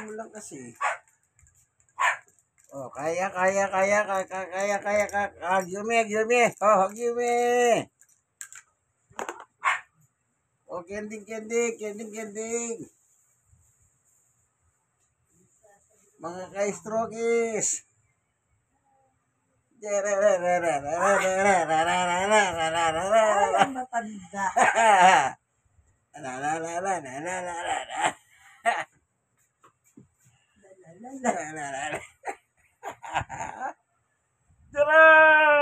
mo lang kasi. Oh, kaya. Hug you me. Oh, hug you me. Oh, kending. Mga ka-strokies. Matanda. Daran.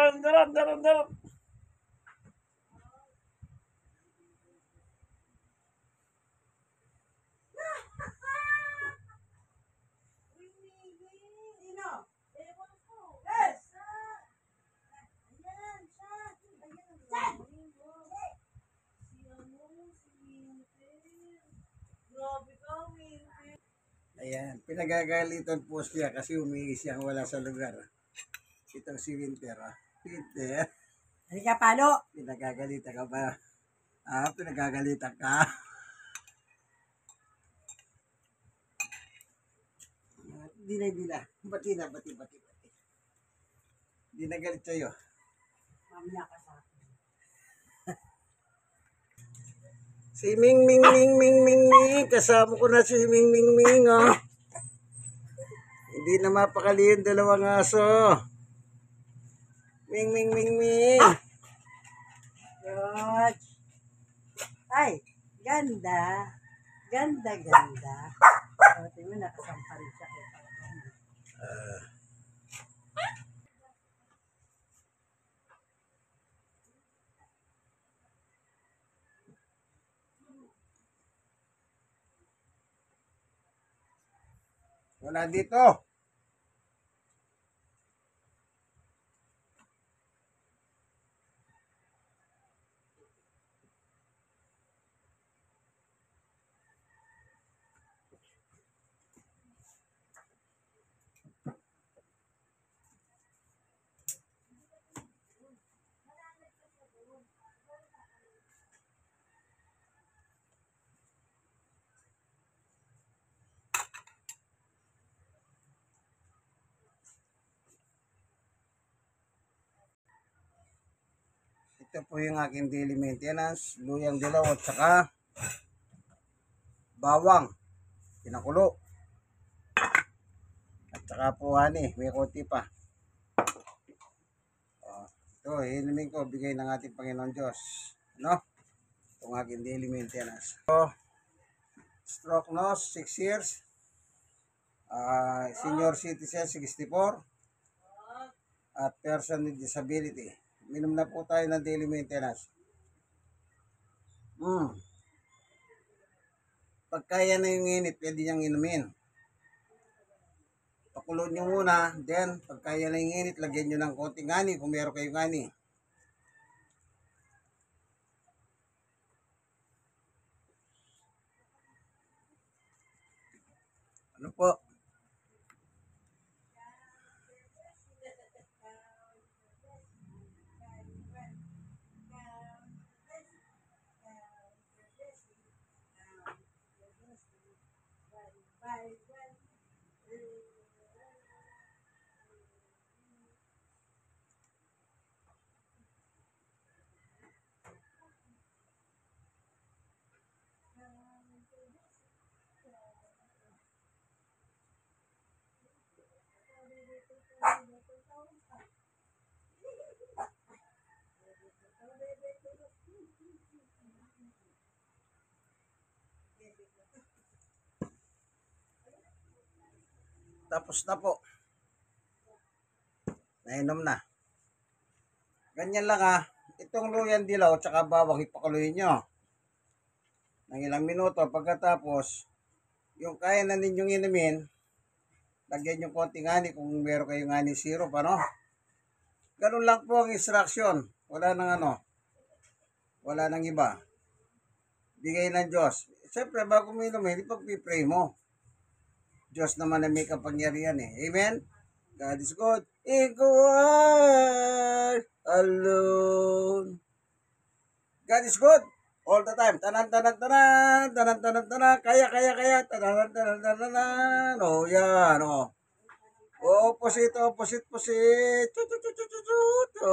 Ayan, pinagagalitan po siya kasi umihi siyang wala sa lugar. Itong si Winter, Winter, Halika, palo. pinagagalitan ka ba? Pinagagalitan ka? Di na. Bati. Di na galit sa'yo. Mamaya ka sa akin. Si Ming. Kasama ko na si Ming, oh. Hindi na mapakali yung dalawang aso. Ming. George. Ay, ganda. Ganda. O, tingnan mo, nakasampa rin siya. Wala dito. Ito po yung aking daily maintenance. Luyang dilaw at saka bawang. Pinakulo. At saka po may konti pa. Ito, inumin ko. Bigay ng ating Panginoon Diyos. Ano? Itong aking daily maintenance. So, stroke nose, 6 years. Senior citizen, 64. At person with disability. Minom na po tayo ng daily maintenance. Pag kaya na yung init, pwede niyang inumin. Pakulo nyo muna, then pag kaya na yung init, lagyan nyo ng konting ani kung meron kayong ani. Ano po? Tapos na po. Nainom na. Ganyan lang Itong luyang dilaw at saka bawang ipakuluin nyo. Ng ilang minuto. Pagkatapos, yung kaya na ninyong inumin, lagyan yung konting ani kung meron kayong ani syrup, ano? Ganun lang po ang instruction. Wala nang iba. Bigay ng Diyos. Siyempre, bago mo inumin, ipag-pray mo. Diyos naman na may kapangyarihan Amen? God is good. Ikaw ay alone. God is good. All the time. Tanan, tanan, tanan. Tanan, tanan, tanan. Kaya, kaya, kaya. Tanan, tanan, tanan, tanan. O, yan, o. Opposite, opposite, opposite. Tut, tut, tut, tut, tut, tut. O,